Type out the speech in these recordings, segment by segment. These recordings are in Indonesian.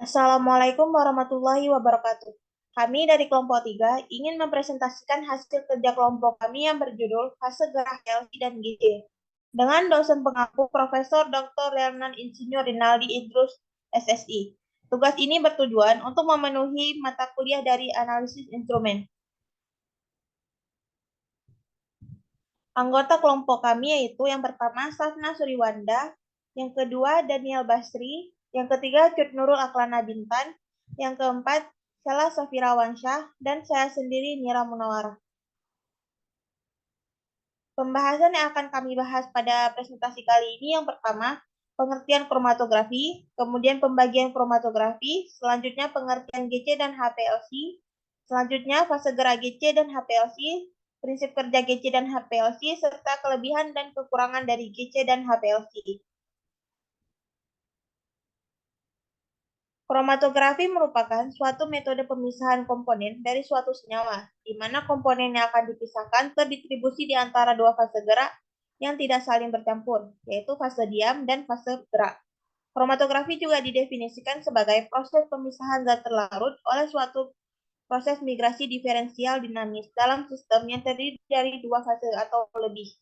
Assalamualaikum warahmatullahi wabarakatuh. Kami dari kelompok 3 ingin mempresentasikan hasil kerja kelompok kami yang berjudul Fase Gerak LC dan GC dengan dosen pengampu Profesor Dr. Leonan Insinyur Rinaldi Idrus, SSI. Tugas ini bertujuan untuk memenuhi mata kuliah dari analisis instrumen. Anggota kelompok kami yaitu yang pertama Safna Suriwanda, yang kedua Daniel Basri, yang ketiga Cut Nurul Aklana Bintan, yang keempat Sela Safira Wansyah, dan saya sendiri Nira Munawarah. Pembahasan yang akan kami bahas pada presentasi kali ini yang pertama pengertian kromatografi, kemudian pembagian kromatografi, selanjutnya pengertian GC dan HPLC, selanjutnya fase gerak GC dan HPLC, prinsip kerja GC dan HPLC, serta kelebihan dan kekurangan dari GC dan HPLC. Kromatografi merupakan suatu metode pemisahan komponen dari suatu senyawa, di mana komponen yang akan dipisahkan terdistribusi di antara dua fase gerak yang tidak saling bercampur, yaitu fase diam dan fase gerak. Kromatografi juga didefinisikan sebagai proses pemisahan zat terlarut oleh suatu proses migrasi diferensial dinamis dalam sistem yang terdiri dari dua fase atau lebih.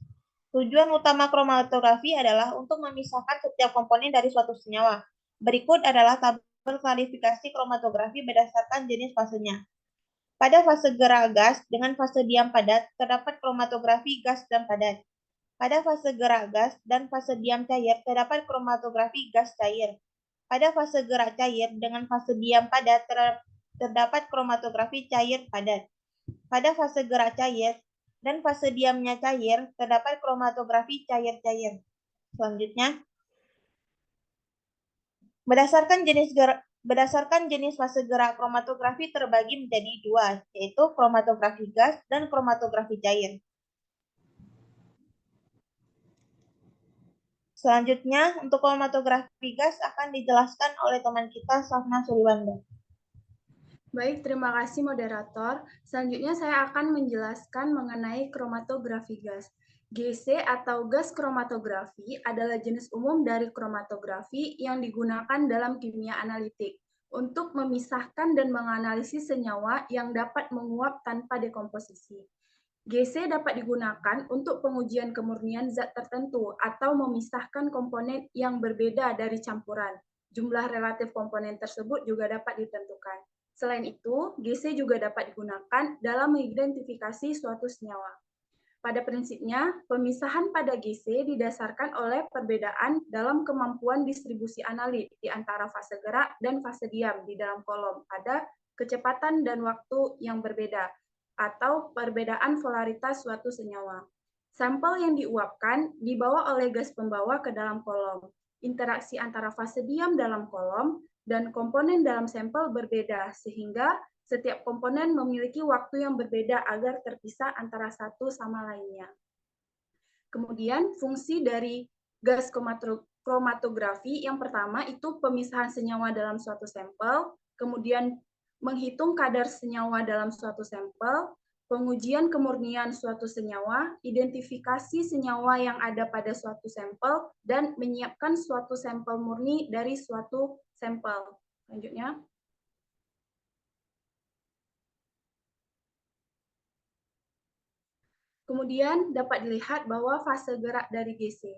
Tujuan utama kromatografi adalah untuk memisahkan setiap komponen dari suatu senyawa. Berikut adalah tabel klasifikasi kromatografi berdasarkan jenis fasenya. Pada fase gerak gas dengan fase diam padat, terdapat kromatografi gas dan padat. Pada fase gerak gas dan fase diam cair, terdapat kromatografi gas cair. Pada fase gerak cair dengan fase diam padat, terdapat kromatografi cair padat. Pada fase gerak cair dan fase diamnya cair, terdapat kromatografi cair-cair. Selanjutnya, berdasarkan jenis fase gerak kromatografi terbagi menjadi dua, yaitu kromatografi gas dan kromatografi cair. Selanjutnya, untuk kromatografi gas akan dijelaskan oleh teman kita, Safna Suriwanda. Baik, terima kasih moderator. Selanjutnya saya akan menjelaskan mengenai kromatografi gas. GC atau gas kromatografi adalah jenis umum dari kromatografi yang digunakan dalam kimia analitik untuk memisahkan dan menganalisis senyawa yang dapat menguap tanpa dekomposisi. GC dapat digunakan untuk pengujian kemurnian zat tertentu atau memisahkan komponen yang berbeda dari campuran. Jumlah relatif komponen tersebut juga dapat ditentukan. Selain itu, GC juga dapat digunakan dalam mengidentifikasi suatu senyawa. Pada prinsipnya, pemisahan pada GC didasarkan oleh perbedaan dalam kemampuan distribusi analit di antara fase gerak dan fase diam di dalam kolom pada kecepatan dan waktu yang berbeda, atau perbedaan polaritas suatu senyawa. Sampel yang diuapkan dibawa oleh gas pembawa ke dalam kolom. Interaksi antara fase diam dalam kolom dan komponen dalam sampel berbeda, sehingga setiap komponen memiliki waktu yang berbeda agar terpisah antara satu sama lainnya. Kemudian fungsi dari gas kromatografi yang pertama itu pemisahan senyawa dalam suatu sampel, kemudian menghitung kadar senyawa dalam suatu sampel, pengujian kemurnian suatu senyawa, identifikasi senyawa yang ada pada suatu sampel, dan menyiapkan suatu sampel murni dari suatu sampel. Selanjutnya. Kemudian dapat dilihat bahwa fase gerak dari GC.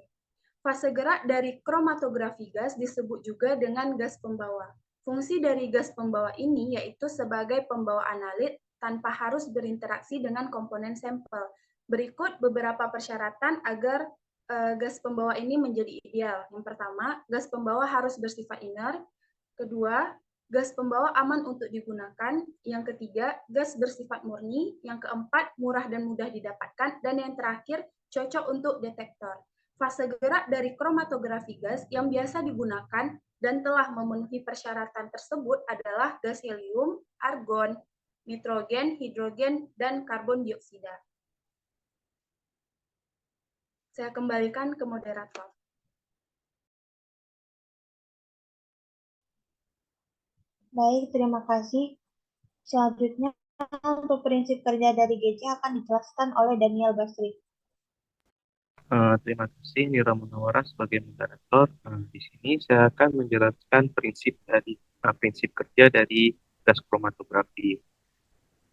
Fase gerak dari kromatografi gas disebut juga dengan gas pembawa. Fungsi dari gas pembawa ini yaitu sebagai pembawa analit tanpa harus berinteraksi dengan komponen sampel. Berikut beberapa persyaratan agar gas pembawa ini menjadi ideal. Yang pertama, gas pembawa harus bersifat inert. Kedua, gas pembawa aman untuk digunakan. Yang ketiga, gas bersifat murni. Yang keempat, murah dan mudah didapatkan. Dan yang terakhir, cocok untuk detektor. Fase gerak dari kromatografi gas yang biasa digunakan dan telah memenuhi persyaratan tersebut adalah gas helium, argon, nitrogen, hidrogen, dan karbon dioksida. Saya kembalikan ke moderator. Baik, terima kasih. Selanjutnya, untuk prinsip kerja dari GC akan dijelaskan oleh Daniel Basri. Terima kasih Nira Munawarah sebagai moderator. Di sini saya akan menjelaskan prinsip dari prinsip kerja dari gas kromatografi.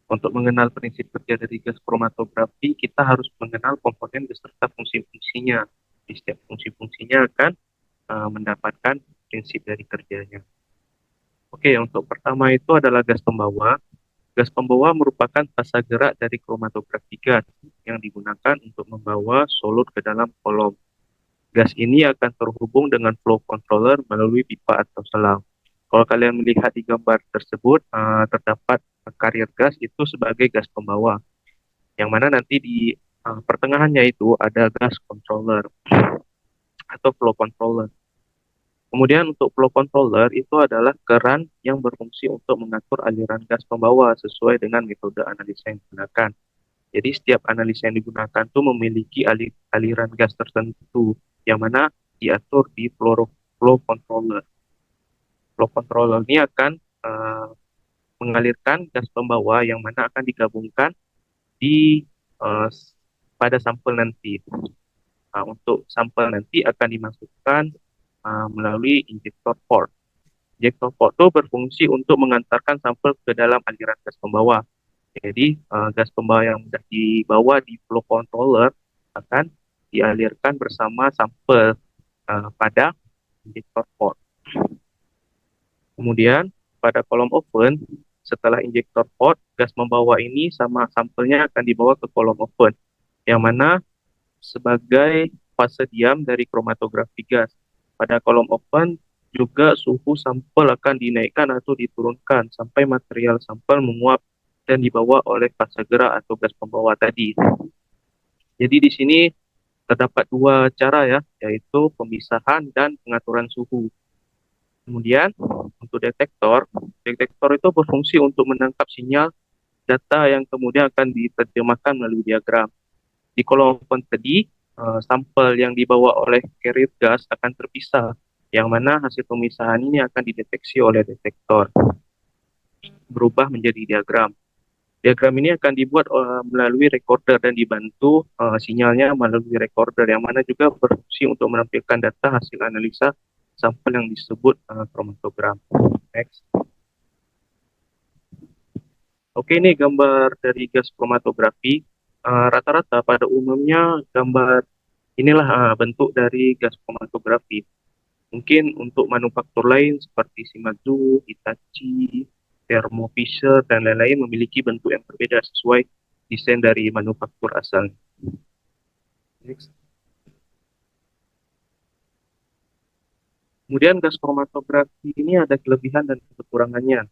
Untuk mengenal prinsip kerja dari gas kromatografi, kita harus mengenal komponen beserta fungsi-fungsinya. Di setiap fungsi-fungsinya akan mendapatkan prinsip dari kerjanya. Oke, untuk pertama itu adalah gas pembawa. Gas pembawa merupakan fasa gerak dari kromatografi gas yang digunakan untuk membawa solut ke dalam kolom. Gas ini akan terhubung dengan flow controller melalui pipa atau selang. Kalau kalian melihat di gambar tersebut, terdapat karier gas itu sebagai gas pembawa, yang mana nanti di pertengahannya itu ada gas controller atau flow controller. Kemudian untuk flow controller itu adalah keran yang berfungsi untuk mengatur aliran gas pembawa sesuai dengan metode analisa yang digunakan. Jadi setiap analisa yang digunakan itu memiliki aliran gas tertentu yang mana diatur di flow controller. Flow controller ini akan mengalirkan gas pembawa yang mana akan digabungkan di uh, pada sampel nanti. Untuk sampel nanti akan dimasukkan melalui injektor port. Injektor port itu berfungsi untuk mengantarkan sampel ke dalam aliran gas pembawa. Jadi gas pembawa yang sudah dibawa di flow controller akan dialirkan bersama sampel pada injektor port. Kemudian pada kolom oven, setelah injektor port, gas membawa ini sama sampelnya akan dibawa ke kolom oven, yang mana sebagai fase diam dari kromatografi gas. Pada kolom oven juga suhu sampel akan dinaikkan atau diturunkan sampai material sampel menguap dan dibawa oleh fase gerak atau gas pembawa tadi. Jadi di sini terdapat dua cara ya, yaitu pemisahan dan pengaturan suhu. Kemudian untuk detektor itu berfungsi untuk menangkap sinyal data yang kemudian akan diterjemahkan melalui diagram. Di kolom open tadi, sampel yang dibawa oleh carrier gas akan terpisah, yang mana hasil pemisahan ini akan dideteksi oleh detektor, berubah menjadi diagram. Diagram ini akan dibuat melalui recorder dan dibantu sinyalnya melalui recorder, yang mana juga berfungsi untuk menampilkan data hasil analisa sampel yang disebut kromatogram. Next. Oke, ini gambar dari gas kromatografi. Rata-rata pada umumnya gambar inilah bentuk dari gas kromatografi. Mungkin untuk manufaktur lain seperti Shimadzu, Hitachi, Thermo Fisher, dan lain-lain memiliki bentuk yang berbeda sesuai desain dari manufaktur asal. Next. Kemudian gas kromatografi ini ada kelebihan dan kekurangannya,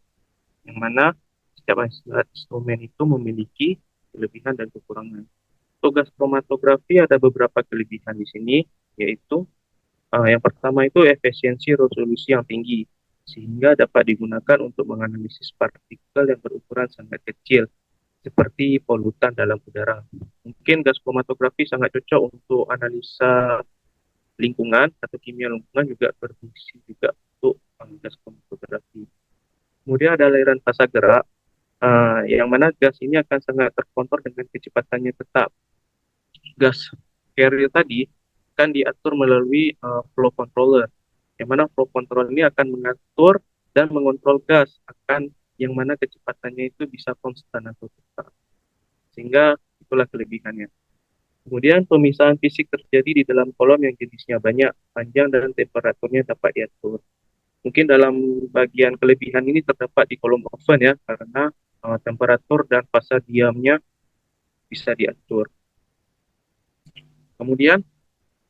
yang mana setiap instrumen itu memiliki kelebihan dan kekurangan. Untuk gas kromatografi ada beberapa kelebihan di sini, yaitu yang pertama itu efisiensi resolusi yang tinggi, sehingga dapat digunakan untuk menganalisis partikel yang berukuran sangat kecil, seperti polutan dalam udara. Mungkin gas kromatografi sangat cocok untuk analisa lingkungan atau kimia lingkungan, juga berfungsi juga untuk gas kromatografi. Kemudian ada aliran fasa gerak, yang mana gas ini akan sangat terkontrol dengan kecepatannya tetap. Gas carrier tadi akan diatur melalui flow controller, yang mana flow controller ini akan mengatur dan mengontrol gas akan yang mana kecepatannya itu bisa konstan atau tetap, sehingga itulah kelebihannya. Kemudian pemisahan fisik terjadi di dalam kolom yang jenisnya banyak, panjang dan temperaturnya dapat diatur. Mungkin dalam bagian kelebihan ini terdapat di kolom oven ya, karena temperatur dan fasa diamnya bisa diatur. Kemudian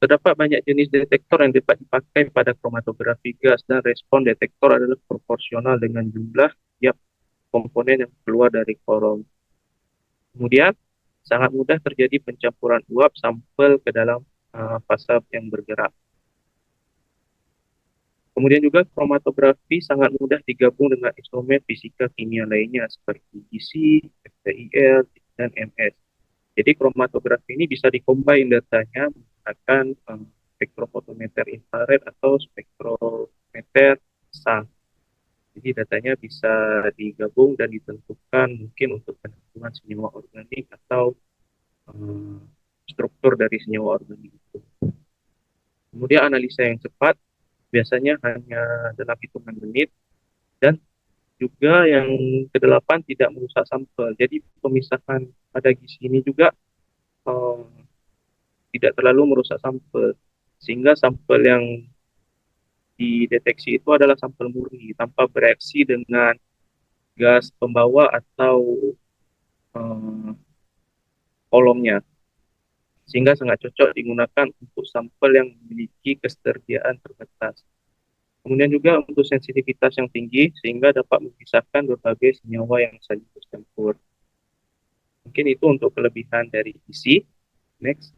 terdapat banyak jenis detektor yang dapat dipakai pada kromatografi gas, dan respon detektor adalah proporsional dengan jumlah tiap komponen yang keluar dari kolom. Kemudian sangat mudah terjadi pencampuran uap sampel ke dalam fasa yang bergerak. Kemudian juga kromatografi sangat mudah digabung dengan instrumen fisika kimia lainnya seperti GC, FTIR, dan MS. Jadi kromatografi ini bisa dikombin datanya menggunakan spektrofotometer infrared atau spektrometer SAR. Jadi datanya bisa digabung dan ditentukan mungkin untuk penentuan senyawa organik atau struktur dari senyawa organik itu. Kemudian analisa yang cepat biasanya hanya dalam hitungan menit, Dan juga yang kedelapan, tidak merusak sampel. Jadi pemisahan pada gizi ini juga eh, tidak terlalu merusak sampel, sehingga sampel yang dideteksi itu adalah sampel murni tanpa bereaksi dengan gas pembawa atau eh, kolomnya, sehingga sangat cocok digunakan untuk sampel yang memiliki ketersediaan terbatas. Kemudian juga untuk sensitivitas yang tinggi sehingga dapat memisahkan berbagai senyawa yang saling bercampur. Mungkin itu untuk kelebihan dari isi. Next.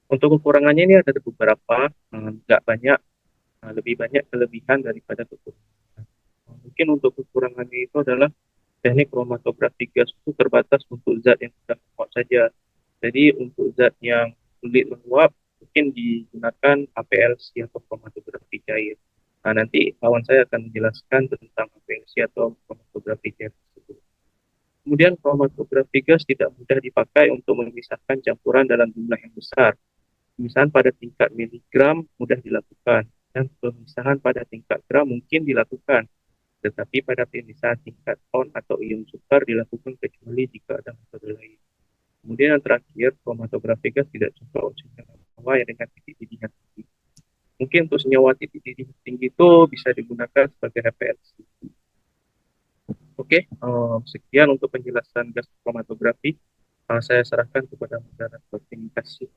Untuk kekurangannya ini ada beberapa, nggak banyak, lebih banyak kelebihan daripada kekurangan. Mungkin untuk kekurangannya itu adalah teknik kromatografi gas itu terbatas untuk zat yang sudah menguap saja. Jadi untuk zat yang sulit menguap mungkin digunakan HPLC atau kromatografi cair. Nah, nanti kawan saya akan menjelaskan tentang HPLC atau kromatografi cair tersebut. Kemudian kromatografi gas tidak mudah dipakai untuk memisahkan campuran dalam jumlah yang besar. Pemisahan pada tingkat miligram mudah dilakukan, dan pemisahan pada tingkat gram mungkin dilakukan, tetapi pada pemisahan tingkat ton atau ion sukar dilakukan kecuali jika ada metode lain. Kemudian yang terakhir, kromatografi gas tidak cocok untuk senyawa yang dengan titik didih yang tinggi. Mungkin untuk senyawa titik didih tinggi itu bisa digunakan sebagai referensi. Oke, sekian untuk penjelasan gas kromatografi. Saya serahkan kepada moderator. Terima kasih.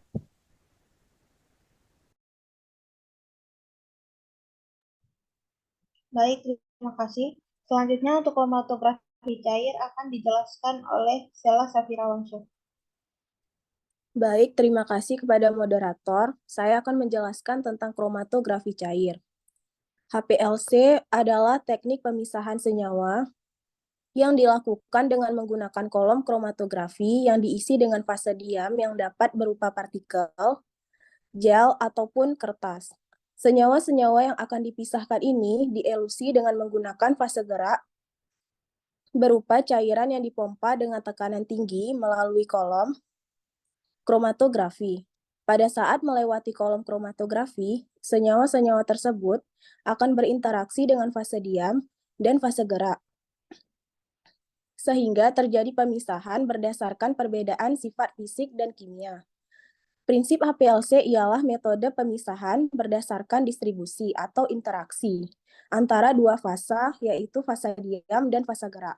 Baik, terima kasih. Selanjutnya untuk kromatografi cair akan dijelaskan oleh Sela Safira Wangsyah. Baik, terima kasih kepada moderator. Saya akan menjelaskan tentang kromatografi cair. HPLC adalah teknik pemisahan senyawa yang dilakukan dengan menggunakan kolom kromatografi yang diisi dengan fase diam yang dapat berupa partikel, gel, ataupun kertas. Senyawa-senyawa yang akan dipisahkan ini dielusi dengan menggunakan fase gerak berupa cairan yang dipompa dengan tekanan tinggi melalui kolom kromatografi. Pada saat melewati kolom kromatografi, senyawa-senyawa tersebut akan berinteraksi dengan fase diam dan fase gerak, sehingga terjadi pemisahan berdasarkan perbedaan sifat fisik dan kimia. Prinsip HPLC ialah metode pemisahan berdasarkan distribusi atau interaksi antara dua fasa, yaitu fase diam dan fase gerak.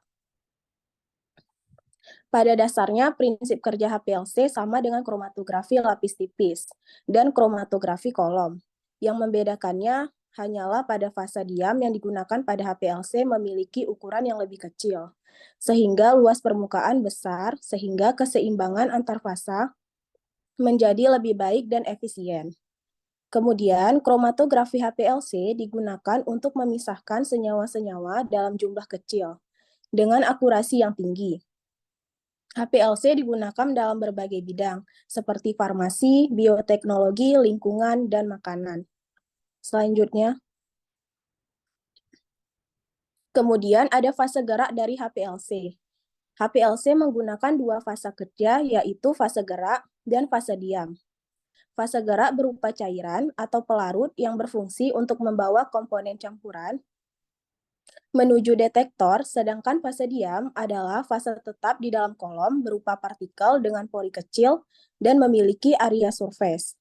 Pada dasarnya, prinsip kerja HPLC sama dengan kromatografi lapis tipis dan kromatografi kolom. Yang membedakannya hanyalah pada fase diam yang digunakan pada HPLC memiliki ukuran yang lebih kecil, sehingga luas permukaan besar, sehingga keseimbangan antar fasa menjadi lebih baik dan efisien. Kemudian, kromatografi HPLC digunakan untuk memisahkan senyawa-senyawa dalam jumlah kecil dengan akurasi yang tinggi. HPLC digunakan dalam berbagai bidang, seperti farmasi, bioteknologi, lingkungan, dan makanan. Selanjutnya, kemudian ada fase gerak dari HPLC. HPLC menggunakan dua fase kerja, yaitu fase gerak dan fase diam. Fase gerak berupa cairan atau pelarut yang berfungsi untuk membawa komponen campuran menuju detektor, sedangkan fase diam adalah fase tetap di dalam kolom berupa partikel dengan pori kecil dan memiliki area surface.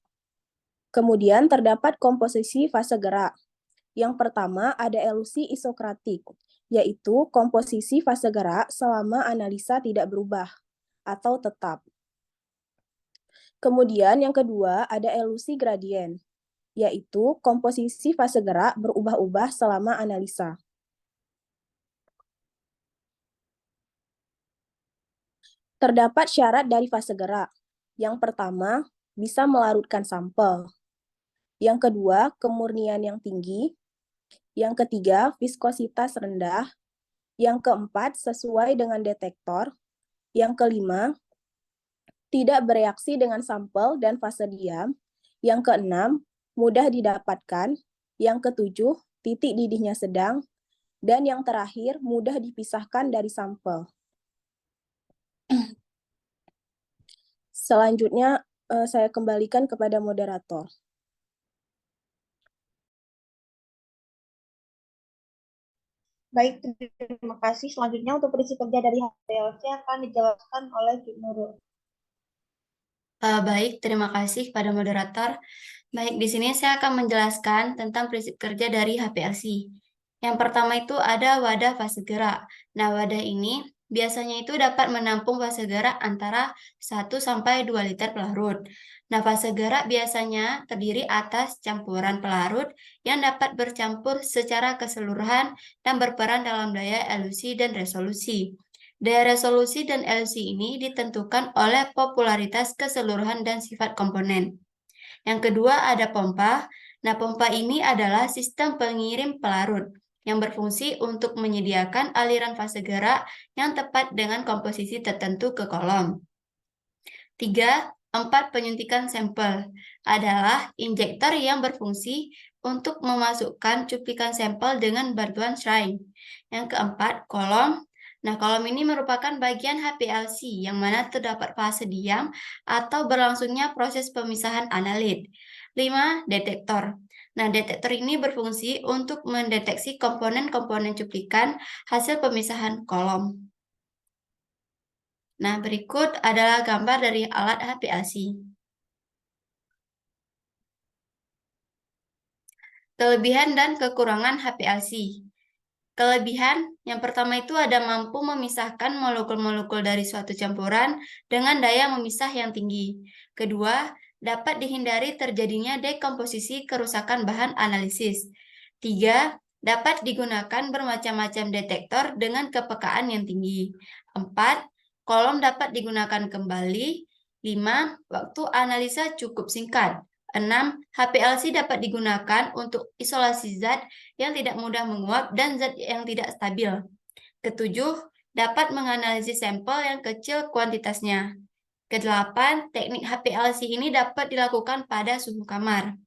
Kemudian terdapat komposisi fase gerak. Yang pertama ada elusi isokratik, yaitu komposisi fase gerak selama analisa tidak berubah atau tetap. Kemudian yang kedua ada elusi gradien, yaitu komposisi fase gerak berubah-ubah selama analisa. Terdapat syarat dari fase gerak. Yang pertama, bisa melarutkan sampel. Yang kedua, kemurnian yang tinggi. Yang ketiga, viskositas rendah. Yang keempat, sesuai dengan detektor. Yang kelima, tidak bereaksi dengan sampel dan fase diam. Yang keenam, mudah didapatkan. Yang ketujuh, titik didihnya sedang. Dan yang terakhir, mudah dipisahkan dari sampel. Selanjutnya, saya kembalikan kepada moderator. Baik, terima kasih. Selanjutnya untuk prinsip kerja dari HPLC akan dijelaskan oleh Cik Nurul. Baik, terima kasih pada moderator. Baik, di sini saya akan menjelaskan tentang prinsip kerja dari HPLC. Yang pertama itu ada wadah fase gerak. Nah, wadah ini biasanya itu dapat menampung fase gerak antara 1 sampai 2 liter pelarut. Nah, fase gerak biasanya terdiri atas campuran pelarut yang dapat bercampur secara keseluruhan dan berperan dalam daya elusi dan resolusi. Daya resolusi dan elusi ini ditentukan oleh popularitas keseluruhan dan sifat komponen. Yang kedua ada pompa. Nah, pompa ini adalah sistem pengirim pelarut yang berfungsi untuk menyediakan aliran fase gerak yang tepat dengan komposisi tertentu ke kolom. 4. Penyuntikan sampel adalah injektor yang berfungsi untuk memasukkan cuplikan sampel dengan bantuan syring. Yang keempat, kolom. Nah, kolom ini merupakan bagian HPLC yang mana terdapat fase diam atau berlangsungnya proses pemisahan analit. 5. Detektor. Nah, detektor ini berfungsi untuk mendeteksi komponen-komponen cuplikan hasil pemisahan kolom. Nah, berikut adalah gambar dari alat HPLC. Kelebihan dan kekurangan HPLC. Kelebihan yang pertama itu ada mampu memisahkan molekul-molekul dari suatu campuran dengan daya memisah yang tinggi. Kedua, dapat dihindari terjadinya dekomposisi kerusakan bahan analisis. 3. Dapat digunakan bermacam-macam detektor dengan kepekaan yang tinggi. 4. Kolom dapat digunakan kembali. 5. Waktu analisa cukup singkat. 6. HPLC dapat digunakan untuk isolasi zat yang tidak mudah menguap dan zat yang tidak stabil. Ketujuh, dapat menganalisis sampel yang kecil kuantitasnya. Kedelapan, teknik HPLC ini dapat dilakukan pada suhu kamar.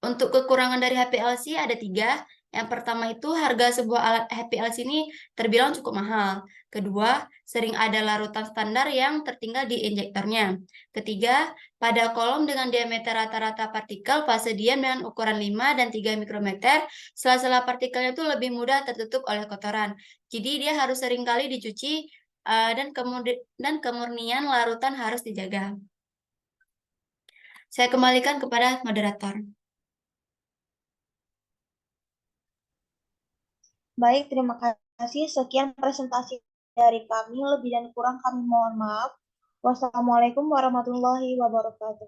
Untuk kekurangan dari HPLC ada 3. Yang pertama itu harga sebuah alat HPLC ini terbilang cukup mahal. Kedua, sering ada larutan standar yang tertinggal di injektornya. Ketiga, pada kolom dengan diameter rata-rata partikel fase diam dengan ukuran 5 dan 3 mikrometer, sela-sela partikelnya itu lebih mudah tertutup oleh kotoran. Jadi dia harus seringkali dicuci dan kemurnian larutan harus dijaga. Saya kembalikan kepada moderator. Baik, terima kasih. Sekian presentasi dari kami. Lebih dan kurang kami mohon maaf. Wassalamualaikum warahmatullahi wabarakatuh.